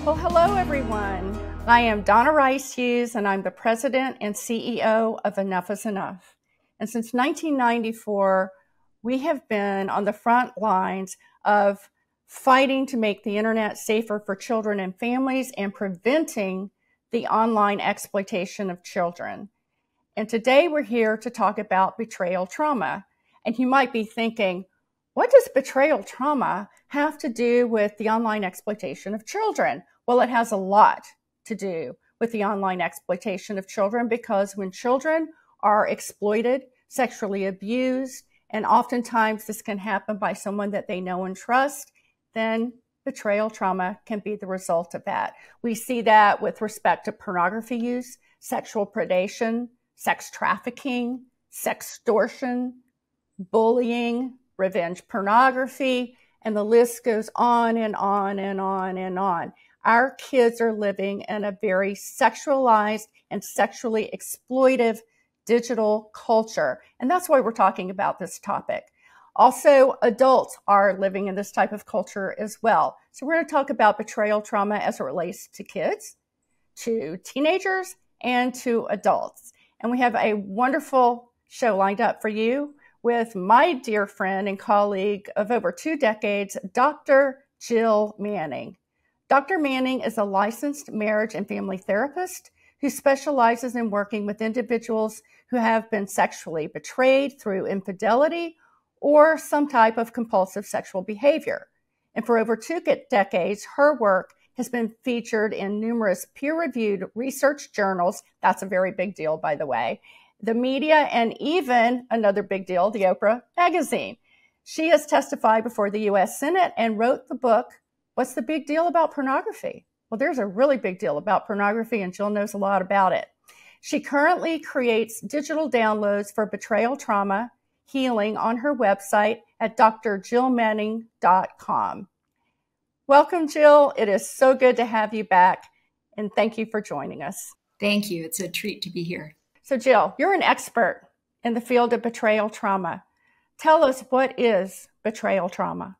Well, hello, everyone. I am Donna Rice Hughes, and I'm the president and CEO of Enough is Enough. And since 1994, we have been on the front lines of fighting to make the internet safer for children and families and preventing the online exploitation of children. And today we're here to talk about betrayal trauma. And you might be thinking, what does betrayal trauma have to do with the online exploitation of children? Well, it has a lot to do with the online exploitation of children, because when children are exploited, sexually abused, and oftentimes this can happen by someone that they know and trust, then betrayal trauma can be the result of that. We see that with respect to pornography use, sexual predation, sex trafficking, sextortion, bullying, revenge pornography, and the list goes on and on and on and on. Our kids are living in a very sexualized and sexually exploitive digital culture, and that's why we're talking about this topic. Also, adults are living in this type of culture as well. So we're going to talk about betrayal trauma as it relates to kids, to teenagers, and to adults. And we have a wonderful show lined up for you with my dear friend and colleague of over 2 decades, Dr. Jill Manning. Dr. Manning is a licensed marriage and family therapist who specializes in working with individuals who have been sexually betrayed through infidelity or some type of compulsive sexual behavior. And for over 2 decades, her work has been featured in numerous peer-reviewed research journals. That's a very big deal, by the way. The media, and even another big deal, the Oprah magazine. She has testified before the U.S. Senate and wrote the book, What's the Big Deal About Pornography? Well, there's a really big deal about pornography, and Jill knows a lot about it. She currently creates digital downloads for betrayal trauma healing on her website at drjillmanning.com. Welcome, Jill. It is so good to have you back, and thank you for joining us. Thank you. It's a treat to be here. So, Jill, you're an expert in the field of betrayal trauma. Tell us, what is betrayal trauma?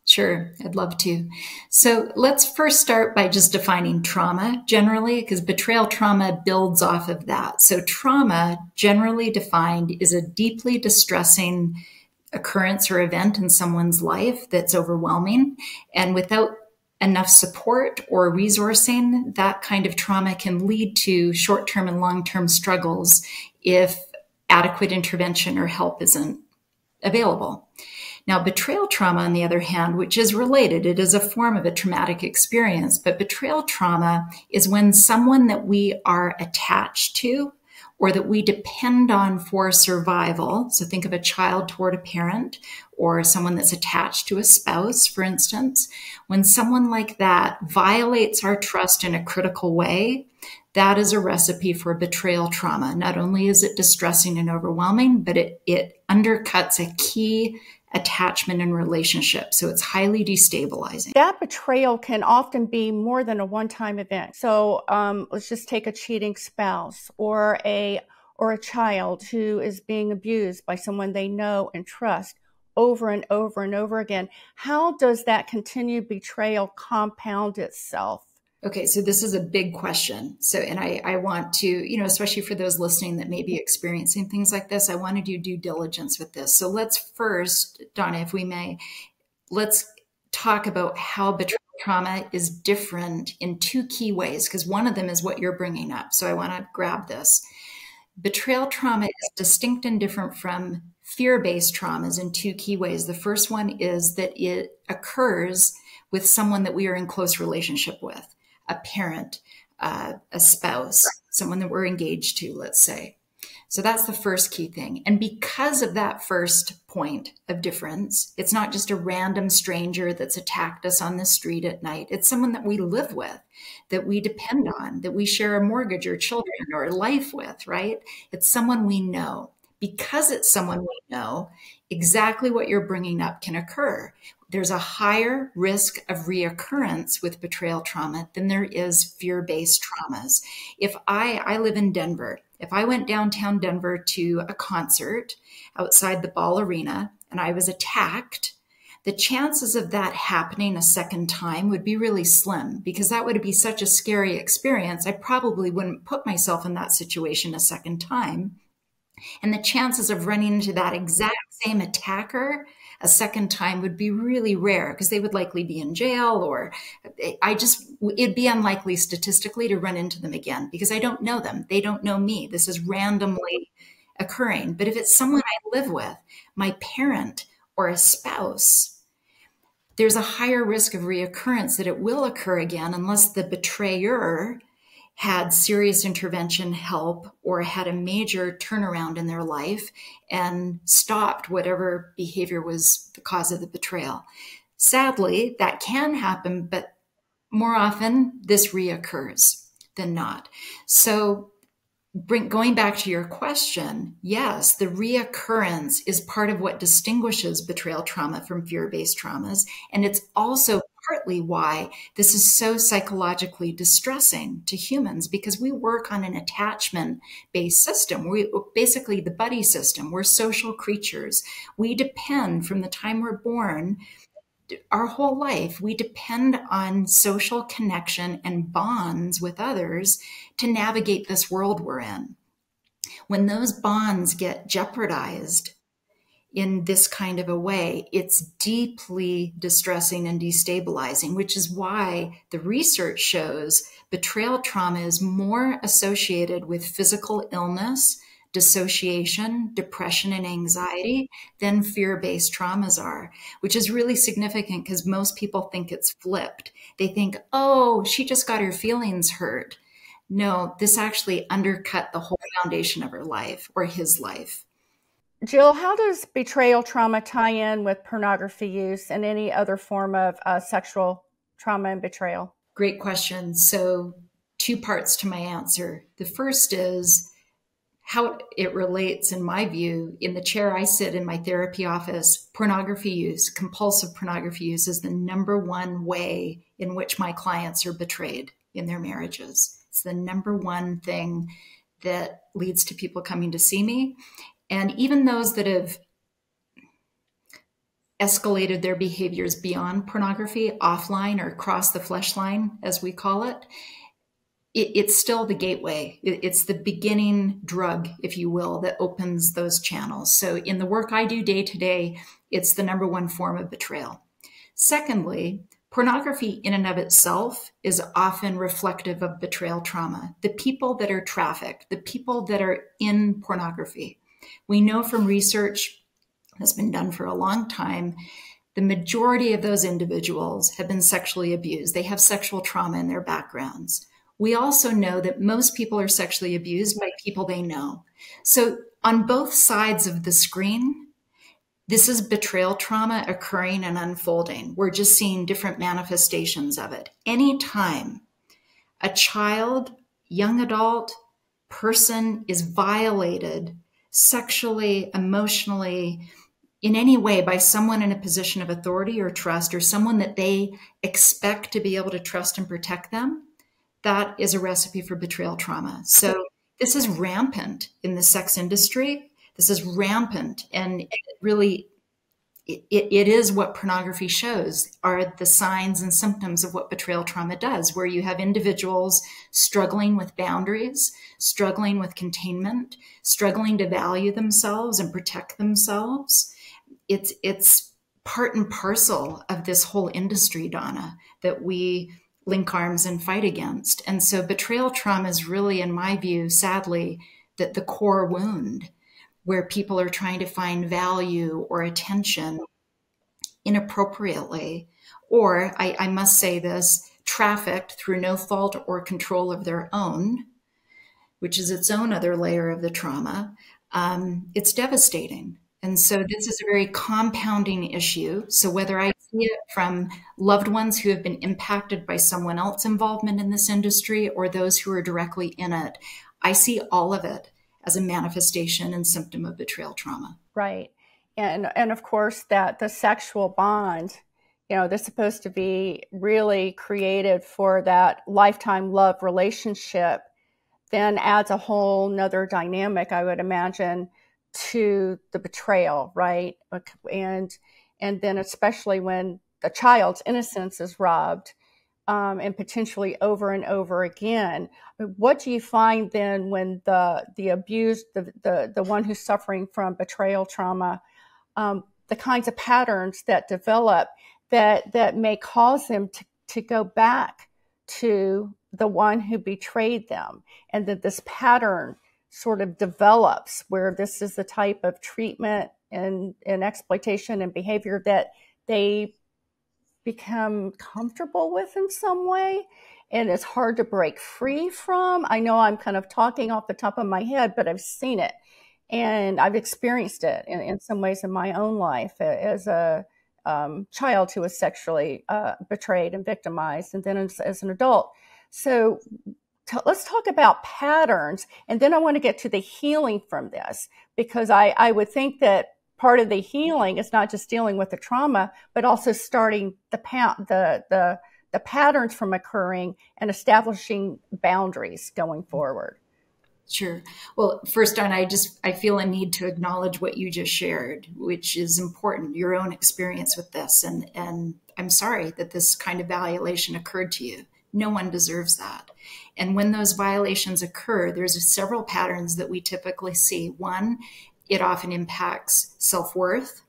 Sure, I'd love to. So let's first start by just defining trauma generally, because betrayal trauma builds off of that. So trauma, generally defined, is a deeply distressing occurrence or event in someone's life that's overwhelming. And without enough support or resourcing, that kind of trauma can lead to short-term and long-term struggles if adequate intervention or help isn't available. Now, betrayal trauma, on the other hand, which is related, it is a form of a traumatic experience, but betrayal trauma is when someone that we are attached to or that we depend on for survival, so think of a child toward a parent or someone that's attached to a spouse, for instance, when someone like that violates our trust in a critical way, that is a recipe for betrayal trauma. Not only is it distressing and overwhelming, but it undercuts a key attachment and relationship. So it's highly destabilizing. That betrayal can often be more than a one-time event. So let's just take a cheating spouse or a child who is being abused by someone they know and trust over and over and over again. How does that continued betrayal compound itself? Okay, so this is a big question. So, and I want to, especially for those listening that may be experiencing things like this, I want to do due diligence with this. So let's first, Donna, if we may, let's talk about how betrayal trauma is different in 2 key ways, because one of them is what you're bringing up. So I want to grab this. Betrayal trauma is distinct and different from fear-based traumas in 2 key ways. The first one is that it occurs with someone that we are in close relationship with. A parent, a spouse, someone that we're engaged to, let's say. So that's the first key thing. And because of that first point of difference, it's not just a random stranger that's attacked us on the street at night. It's someone that we live with, that we depend on, that we share a mortgage or children or life with, right? It's someone we know. Because it's someone we know, exactly what you're bringing up can occur. There's a higher risk of reoccurrence with betrayal trauma than there is fear-based traumas. If I live in Denver, if I went downtown Denver to a concert outside the Ball Arena and I was attacked, the chances of that happening a second time would be really slim, because that would be such a scary experience. I probably wouldn't put myself in that situation a second time. And the chances of running into that exact same attacker a second time would be really rare, because they would likely be in jail, or it'd be unlikely statistically to run into them again, because I don't know them. They don't know me. This is randomly occurring. But if it's someone I live with, my parent or a spouse, there's a higher risk of reoccurrence that it will occur again, unless the betrayer had serious intervention help or had a major turnaround in their life and stopped whatever behavior was the cause of the betrayal. Sadly, that can happen, but more often this reoccurs than not. So going back to your question, yes, the reoccurrence is part of what distinguishes betrayal trauma from fear-based traumas. And it's also partly why this is so psychologically distressing to humans, because we work on an attachment-based system. We basically the buddy system. We're social creatures. We depend from the time we're born, our whole life, we depend on social connection and bonds with others to navigate this world we're in. When those bonds get jeopardized in this kind of a way, it's deeply distressing and destabilizing, which is why the research shows betrayal trauma is more associated with physical illness, dissociation, depression, and anxiety than fear-based traumas are, which is really significant, because most people think it's flipped. They think, oh, she just got her feelings hurt. No, this actually undercut the whole foundation of her life, or his life. Jill, how does betrayal trauma tie in with pornography use and any other form of sexual trauma and betrayal? Great question. So, two parts to my answer. The first is how it relates, in my view, in the chair I sit in my therapy office. Pornography use, compulsive pornography use, is the number one way in which my clients are betrayed in their marriages. It's the number one thing that leads to people coming to see me. And even those that have escalated their behaviors beyond pornography, offline or cross the flesh line, as we call it, it's still the gateway. It's the beginning drug, if you will, that opens those channels. So in the work I do day to day, it's the number one form of betrayal. Secondly, pornography in and of itself is often reflective of betrayal trauma. The people that are trafficked, the people that are in pornography, we know from research that's been done for a long time, the majority of those individuals have been sexually abused. They have sexual trauma in their backgrounds. We also know that most people are sexually abused by people they know. So on both sides of the screen, this is betrayal trauma occurring and unfolding. We're just seeing different manifestations of it. Anytime a child, young adult, person is violated sexually, emotionally, in any way by someone in a position of authority or trust, or someone that they expect to be able to trust and protect them, that is a recipe for betrayal trauma. So this is rampant in the sex industry. This is rampant. And it is what pornography shows, are the signs and symptoms of what betrayal trauma does, where you have individuals struggling with boundaries, struggling with containment, struggling to value themselves and protect themselves. It's part and parcel of this whole industry, Donna, that we link arms and fight against. And so betrayal trauma is really, in my view, sadly, that the core wound, where people are trying to find value or attention inappropriately, or I must say this, trafficked through no fault or control of their own, which is its own other layer of the trauma. It's devastating. And so this is a very compounding issue. So whether I see it from loved ones who have been impacted by someone else's involvement in this industry, or those who are directly in it, I see all of it as a manifestation and symptom of betrayal trauma. Right. And of course, that the sexual bond, they're supposed to be really created for that lifetime love relationship, then adds a whole nother dynamic, I would imagine, to the betrayal, right? And and then especially when the child's innocence is robbed, and potentially over and over again. What do you find then when the abused, the one who's suffering from betrayal trauma, the kinds of patterns that develop that may cause them to go back to the one who betrayed them, and that this pattern sort of develops where this is the type of treatment and exploitation and behavior that they become comfortable with in some way, and it's hard to break free from? I know I'm kind of talking off the top of my head, but I've seen it and I've experienced it in some ways in my own life as a child who was sexually betrayed and victimized, and then as an adult. So let's talk about patterns, and then I want to get to the healing from this, because I would think that part of the healing is not just dealing with the trauma, but also starting the patterns from occurring and establishing boundaries going forward. Sure. Well, first, Donna, I feel a need to acknowledge what you just shared, which is important, your own experience with this. And I'm sorry that this kind of violation occurred to you. No one deserves that. And when those violations occur, there's several patterns that we typically see. One, it often impacts self-worth,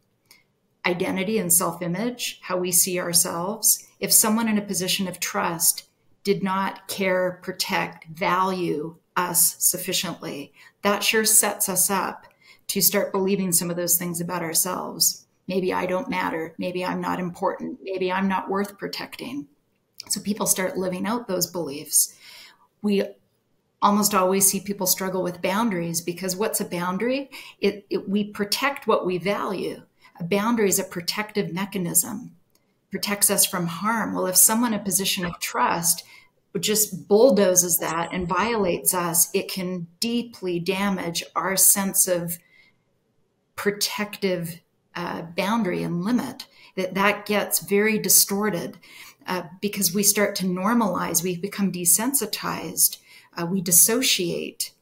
identity and self-image, how we see ourselves. If someone in a position of trust did not care, protect, value us sufficiently, that sure sets us up to start believing some of those things about ourselves. Maybe I don't matter. Maybe I'm not important. Maybe I'm not worth protecting. So people start living out those beliefs. We almost always see people struggle with boundaries, because what's a boundary? We protect what we value. A boundary is a protective mechanism, protects us from harm. Well, if someone in a position of trust just bulldozes that and violates us, it can deeply damage our sense of protective boundary and limit. That gets very distorted because we start to normalize. We become desensitized. We dissociate,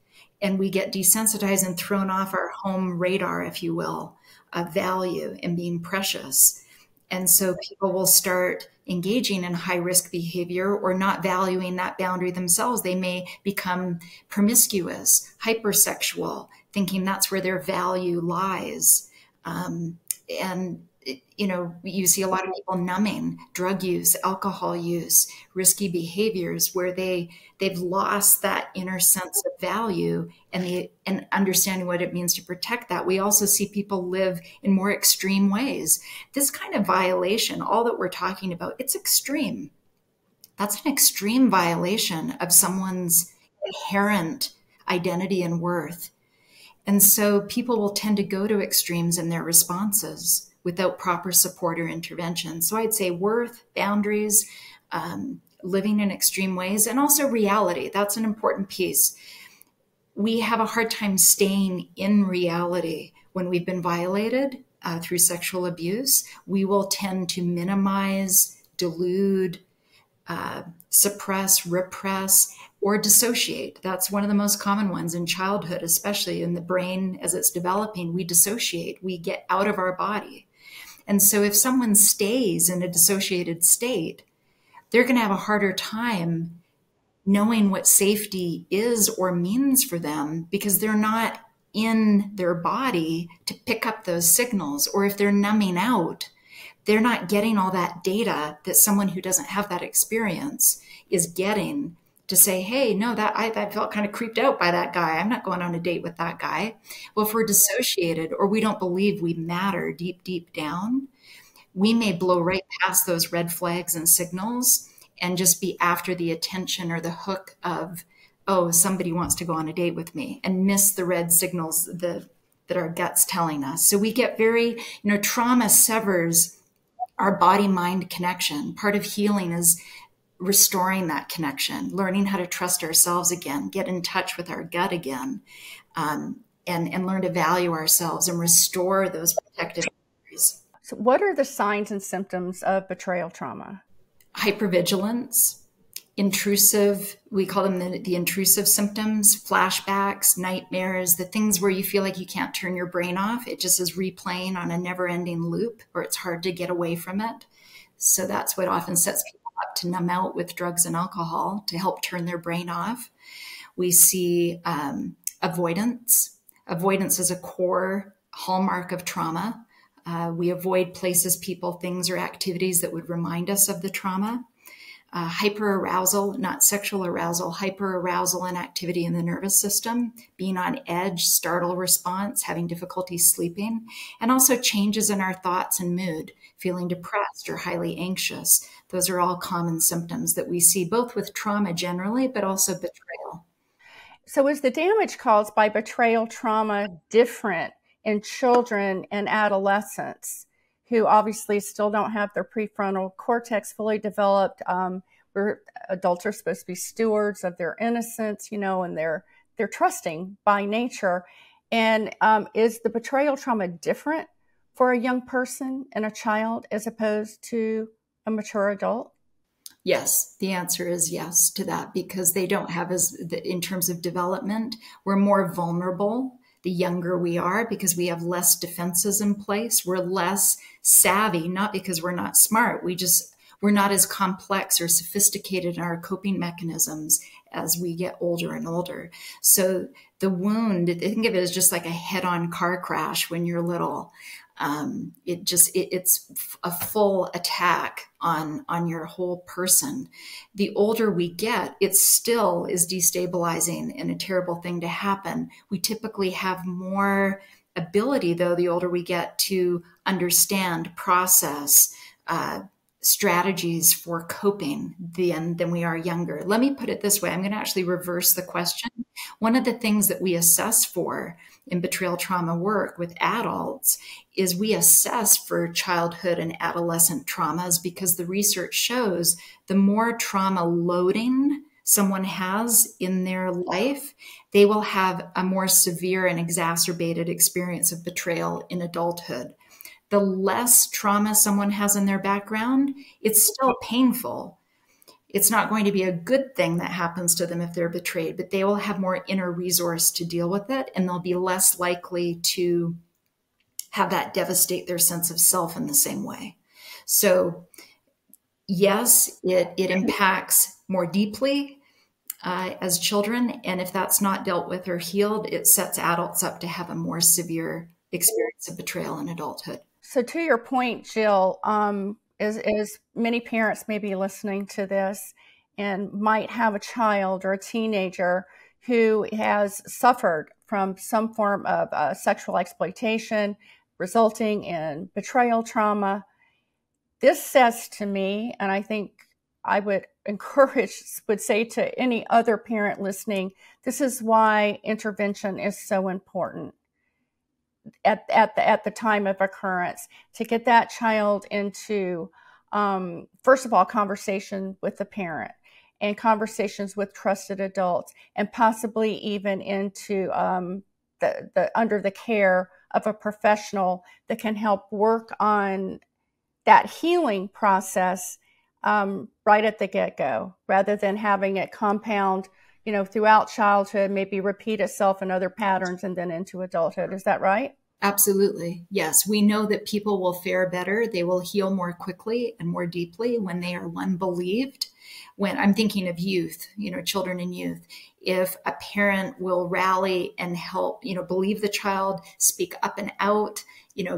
and we get desensitized and thrown off our home radar, if you will, of value and being precious. And so people will start engaging in high risk behavior or not valuing that boundary themselves. They may become promiscuous, hypersexual, thinking that's where their value lies. And you see a lot of people numbing, drug use, alcohol use, risky behaviors where they've lost that inner sense of value and understanding what it means to protect that. We also see people live in more extreme ways. This kind of violation, all that we're talking about, it's extreme. That's an extreme violation of someone's inherent identity and worth. And so people will tend to go to extremes in their responses without proper support or intervention. So I'd say worth, boundaries, living in extreme ways, and also reality. That's an important piece. We have a hard time staying in reality when we've been violated through sexual abuse. We will tend to minimize, delude, suppress, repress, or dissociate. That's one of the most common ones in childhood, especially in the brain as it's developing. We dissociate, we get out of our body. And so if someone stays in a dissociated state, they're going to have a harder time knowing what safety is or means for them, because they're not in their body to pick up those signals. Or if they're numbing out, they're not getting all that data that someone who doesn't have that experience is getting to say, hey, no, I felt kind of creeped out by that guy. I'm not going on a date with that guy. Well, if we're dissociated or we don't believe we matter deep, deep down, we may blow right past those red flags and signals and just be after the attention or the hook of, oh, somebody wants to go on a date with me, and miss the red signals that our gut's telling us. So we get very, trauma severs our body-mind connection. Part of healing is restoring that connection, learning how to trust ourselves again, get in touch with our gut again, and learn to value ourselves and restore those protective boundaries. So what are the signs and symptoms of betrayal trauma? Hypervigilance, intrusive, we call them the intrusive symptoms, flashbacks, nightmares, the things where you feel like you can't turn your brain off. It just is replaying on a never ending loop, or it's hard to get away from it. So that's what often sets people up to numb out with drugs and alcohol to help turn their brain off. We see avoidance. Avoidance is a core hallmark of trauma. We avoid places, people, things, or activities that would remind us of the trauma. Hyperarousal, not sexual arousal, hyperarousal and activity in the nervous system, being on edge, startle response, having difficulty sleeping, and also changes in our thoughts and mood, feeling depressed or highly anxious. Those are all common symptoms that we see both with trauma generally, but also betrayal. So is the damage caused by betrayal trauma different in children and adolescents who obviously still don't have their prefrontal cortex fully developed, where adults are supposed to be stewards of their innocence, and they're trusting by nature? And is the betrayal trauma different for a young person and a child as opposed to a mature adult? Yes, the answer is yes to that, because they don't have in terms of development, we're more vulnerable the younger we are because we have less defenses in place. We're less savvy, not because we're not smart. We're not as complex or sophisticated in our coping mechanisms as we get older and older. So the wound, think of it as just like a head-on car crash when you're little. It's a full attack on your whole person. The older we get, it still is destabilizing and a terrible thing to happen. We typically have more ability, though, the older we get, to understand, process, strategies for coping than we are younger. Let me put it this way. I'm going to actually reverse the question. One of the things that we assess for in betrayal trauma work with adults is we assess for childhood and adolescent traumas, because the research shows the more trauma loading someone has in their life, they will have a more severe and exacerbated experience of betrayal in adulthood. The less trauma someone has in their background, it's still painful. It's not going to be a good thing that happens to them if they're betrayed, but they will have more inner resource to deal with it, and they'll be less likely to have that devastate their sense of self in the same way. So yes, it impacts more deeply as children, and if that's not dealt with or healed, it sets adults up to have a more severe experience of betrayal in adulthood. So to your point, Jill, as many parents may be listening to this and might have a child or a teenager who has suffered from some form of sexual exploitation resulting in betrayal trauma, this says to me, and I think I would say to any other parent listening, this is why intervention is so important at the time of occurrence, to get that child into, first of all, conversation with the parent and conversations with trusted adults, and possibly even into the under the care of a professional that can help work on that healing process right at the get-go, rather than having it compound, throughout childhood, maybe repeat itself in other patterns and then into adulthood. Is that right? Absolutely. Yes. We know that people will fare better. They will heal more quickly and more deeply when they are, one, believed. When I'm thinking of youth, children and youth, if a parent will rally and help, believe the child, speak up and out,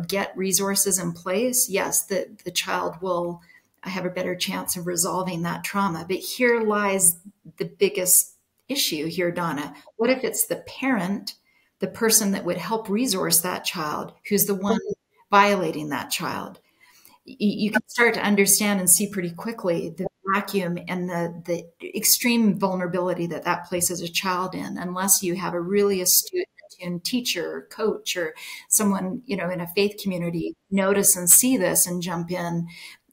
get resources in place, yes, the child will have a better chance of resolving that trauma. But here lies the biggest issue here, Donna. What if it's the parent, the person that would help resource that child, who's the one violating that child? You can start to understand and see pretty quickly the vacuum and the extreme vulnerability that places a child in, unless you have a really astute and teacher or coach or someone, in a faith community notice and see this and jump in.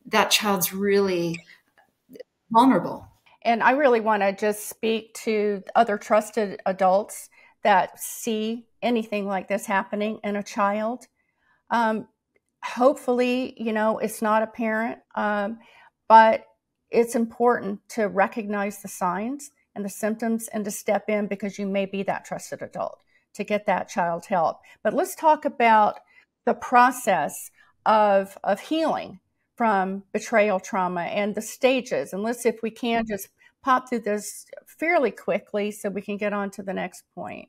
That child's really vulnerable. And I really want to just speak to other trusted adults that see anything like this happening in a child. Hopefully, it's not a parent, but it's important to recognize the signs and the symptoms and to step in because you may be that trusted adult to get that child help. But let's talk about the process of healing from betrayal trauma and the stages. And let's see if we can just pop through this fairly quickly so we can get on to the next point.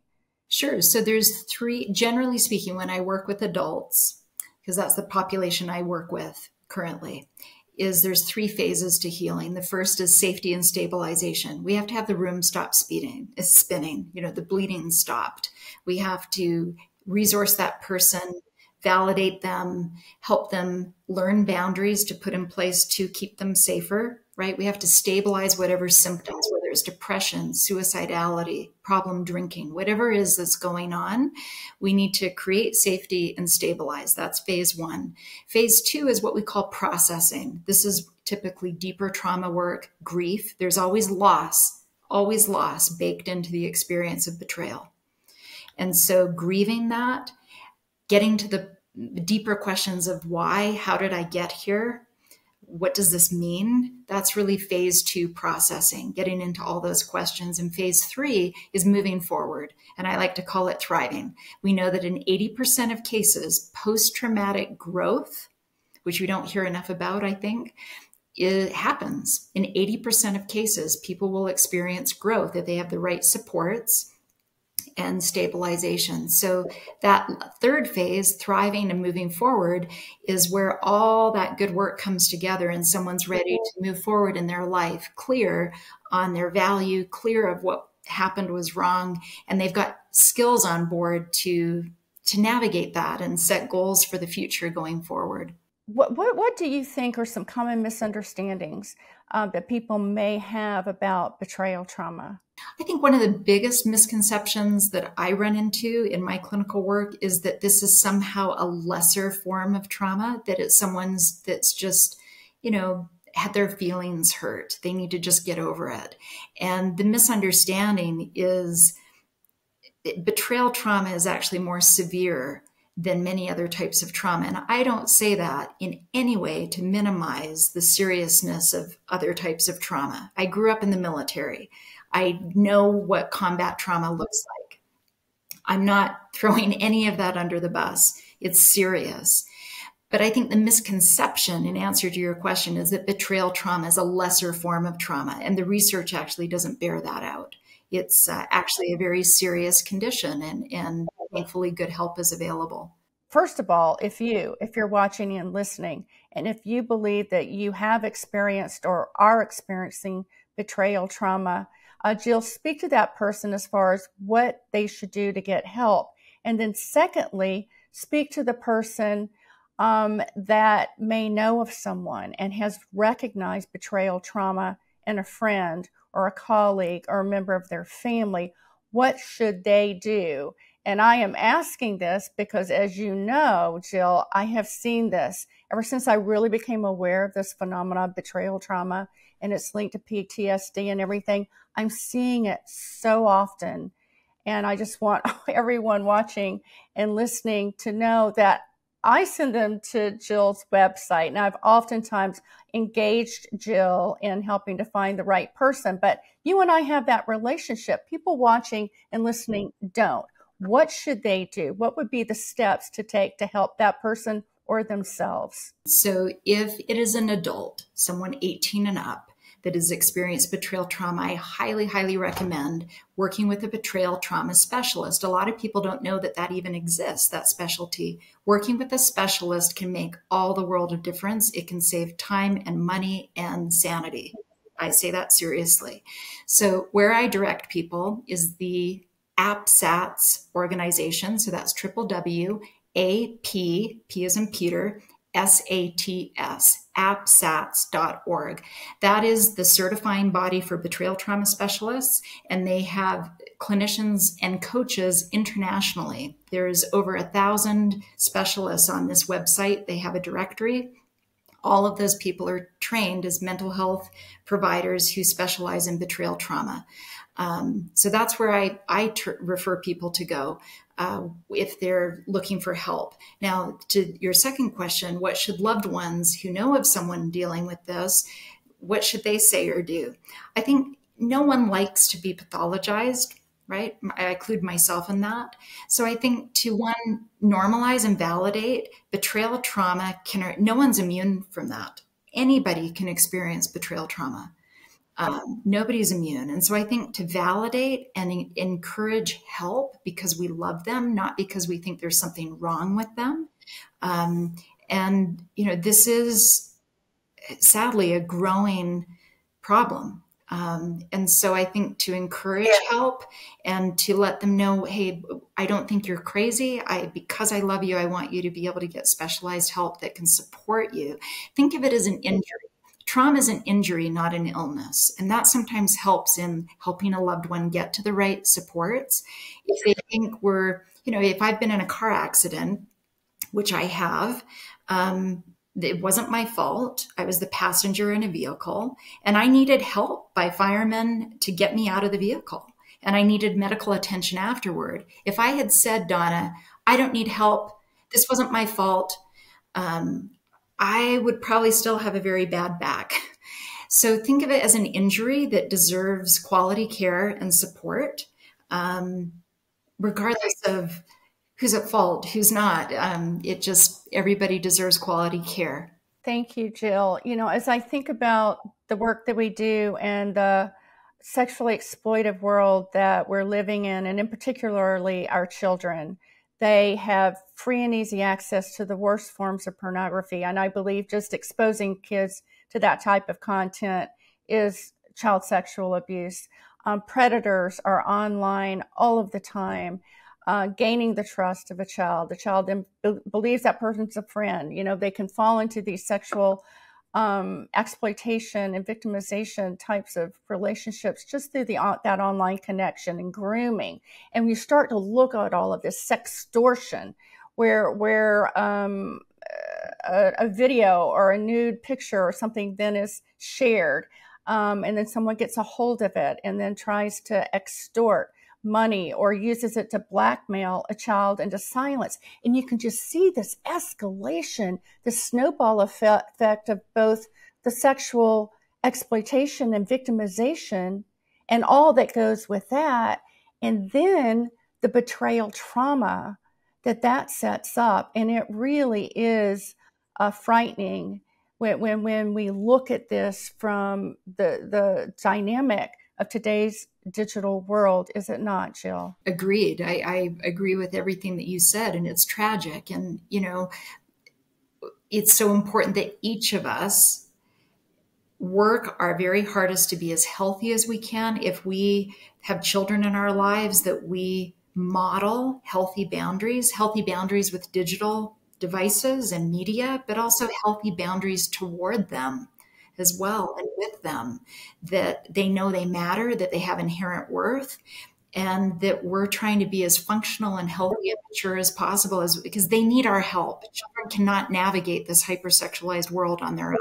Sure. So there's three, generally speaking, when I work with adults, because that's the population I work with currently, is there's three phases to healing. The first is safety and stabilization. We have to have the room stop spinning, the bleeding stopped. We have to resource that person, validate them, help them learn boundaries to put in place to keep them safer, right? We have to stabilize whatever symptoms, whether it's depression, suicidality, problem drinking, whatever it is that's going on. We need to create safety and stabilize. That's phase one. Phase two is what we call processing. This is typically deeper trauma work, grief. There's always loss baked into the experience of betrayal. And so grieving that, getting to the deeper questions of why, how did I get here? What does this mean? That's really phase two processing, getting into all those questions. And phase three is moving forward. And I like to call it thriving. We know that in 80% of cases, post-traumatic growth, which we don't hear enough about, I think, it happens. In 80% of cases, people will experience growth if they have the right supports and stabilization. So that third phase, thriving and moving forward, is where all that good work comes together and someone's ready to move forward in their life, clear on their value, clear of what happened was wrong, and they've got skills on board to navigate that and set goals for the future going forward. What do you think are some common misunderstandings that people may have about betrayal trauma? I think one of the biggest misconceptions that I run into in my clinical work is that this is somehow a lesser form of trauma, that it's someone's that's just, had their feelings hurt. They need to just get over it. And the misunderstanding is betrayal trauma is actually more severe than many other types of trauma. And I don't say that in any way to minimize the seriousness of other types of trauma. I grew up in the military. I know what combat trauma looks like. I'm not throwing any of that under the bus. It's serious. But I think the misconception in answer to your question is that betrayal trauma is a lesser form of trauma. And the research actually doesn't bear that out. It's actually a very serious condition, and thankfully good help is available. First of all, if you're watching and listening, and if you believe that you have experienced or are experiencing betrayal trauma, Jill, speak to that person as far as what they should do to get help. And then secondly, speak to the person that may know of someone and has recognized betrayal trauma in a friend or a colleague or a member of their family. What should they do? And I am asking this because, as you know, Jill, I have seen this ever since I really became aware of this phenomenon of betrayal trauma and it's linked to PTSD and everything. I'm seeing it so often. And I just want everyone watching and listening to know that I send them to Jill's website. And I've oftentimes engaged Jill in helping to find the right person. But you and I have that relationship. People watching and listening don't. What should they do? What would be the steps to take to help that person or themselves? So if it is an adult, someone 18 and up, that has experienced betrayal trauma, I highly, highly recommend working with a betrayal trauma specialist. A lot of people don't know that that even exists, that specialty. Working with a specialist can make all the world of difference. It can save time and money and sanity. I say that seriously. So where I direct people is the APSATS organization. So that's www.AP, P as in Peter, SATS, APSATS.org. That is the certifying body for betrayal trauma specialists, and they have clinicians and coaches internationally. There's over 1,000 specialists on this website. They have a directory. All of those people are trained as mental health providers who specialize in betrayal trauma. So that's where I refer people to go if they're looking for help. Now, to your second question, what should loved ones who know of someone dealing with this, what should they say or do? I think no one likes to be pathologized, right? I include myself in that. So I think to one, normalize and validate betrayal trauma no one's immune from that. Anybody can experience betrayal trauma. Nobody's immune. And so I think to validate and encourage help because we love them, not because we think there's something wrong with them. And, this is sadly a growing problem. And so I think to encourage help and to let them know, hey, I don't think you're crazy. Because I love you, I want you to be able to get specialized help that can support you. Think of it as an injury. Trauma is an injury, not an illness. And that sometimes helps in helping a loved one get to the right supports. If they think if I've been in a car accident, which I have, it wasn't my fault. I was the passenger in a vehicle, and I needed help by firemen to get me out of the vehicle. And I needed medical attention afterward. If I had said, Donna, I don't need help, this wasn't my fault, I would probably still have a very bad back. So think of it as an injury that deserves quality care and support, regardless of who's at fault, who's not. Everybody deserves quality care. Thank you, Jill. As I think about the work that we do and the sexually exploitive world that we're living in, and in particularly our children, they have free and easy access to the worst forms of pornography. And I believe just exposing kids to that type of content is child sexual abuse. Predators are online all of the time, gaining the trust of a child. The child then believes that person's a friend. They can fall into these sexual exploitation and victimization types of relationships just through that online connection and grooming. And we start to look at all of this sextortion, where a video or a nude picture or something then is shared, and then someone gets a hold of it and then tries to extort money or uses it to blackmail a child into silence. And you can just see this escalation, the snowball effect of both the sexual exploitation and victimization and all that goes with that. And then the betrayal trauma that sets up. And it really is frightening when we look at this from the dynamic of today's digital world, is it not, Jill? Agreed. I agree with everything that you said, and it's tragic. And, it's so important that each of us work our very hardest to be as healthy as we can. If we have children in our lives, that we model healthy boundaries with digital devices and media, but also healthy boundaries toward them as well, and with them, that they know they matter, that they have inherent worth, and that we're trying to be as functional and healthy and mature as possible, because they need our help. Children cannot navigate this hypersexualized world on their own.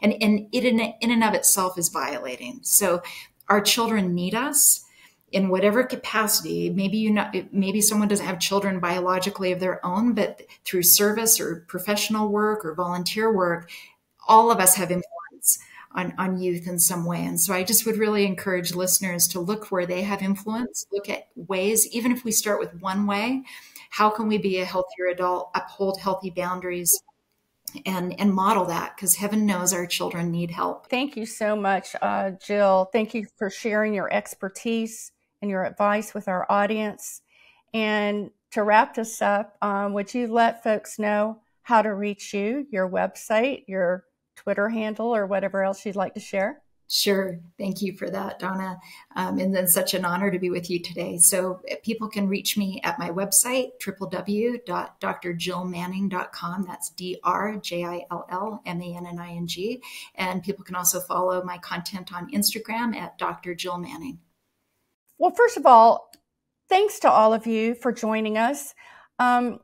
And it in and of itself is violating. So our children need us in whatever capacity. Maybe someone doesn't have children biologically of their own, but through service or professional work or volunteer work, all of us have influence on youth in some way. And so I just would really encourage listeners to look where they have influence, look at ways, even if we start with one way, how can we be a healthier adult, uphold healthy boundaries, and model that, because heaven knows our children need help. Thank you so much, Jill. Thank you for sharing your expertise and your advice with our audience. And to wrap this up, would you let folks know how to reach you, your website, your Twitter handle, or whatever else you'd like to share? Sure. Thank you for that, Donna. And it's such an honor to be with you today. So people can reach me at my website, www.drjillmanning.com. That's DRJILLMANNING. And people can also follow my content on Instagram at Dr. Jill Manning. Well, first of all, thanks to all of you for joining us. I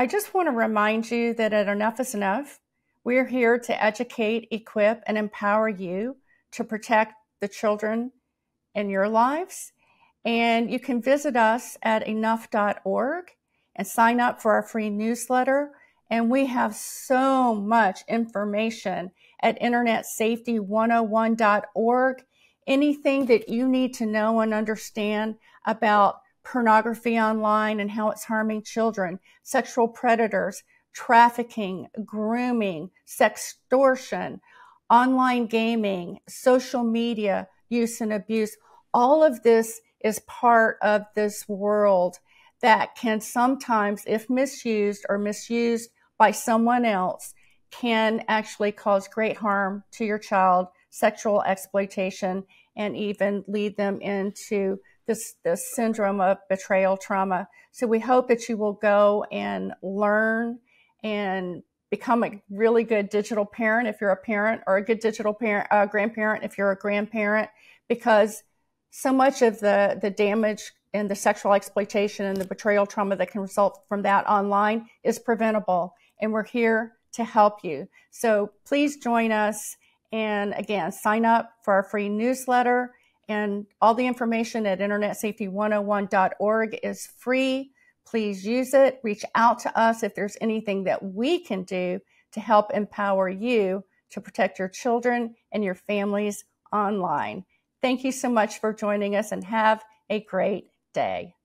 just want to remind you that at Enough is Enough, we're here to educate, equip, and empower you to protect the children in your lives. And you can visit us at enough.org and sign up for our free newsletter. And we have so much information at internetsafety101.org. Anything that you need to know and understand about pornography online and how it's harming children, sexual predators, trafficking, grooming, sextortion, online gaming, social media use and abuse. All of this is part of this world that can sometimes, if misused or misused by someone else, can actually cause great harm to your child, sexual exploitation, and even lead them into this syndrome of betrayal trauma. So we hope that you will go and learn and become a really good digital parent if you're a parent, or a good digital parent, grandparent if you're a grandparent, because so much of the damage and the sexual exploitation and the betrayal trauma that can result from that online is preventable. And we're here to help you. So please join us. And again, sign up for our free newsletter. And all the information at internetsafety101.org is free. Please use it. Reach out to us if there's anything that we can do to help empower you to protect your children and your families online. Thank you so much for joining us, and have a great day.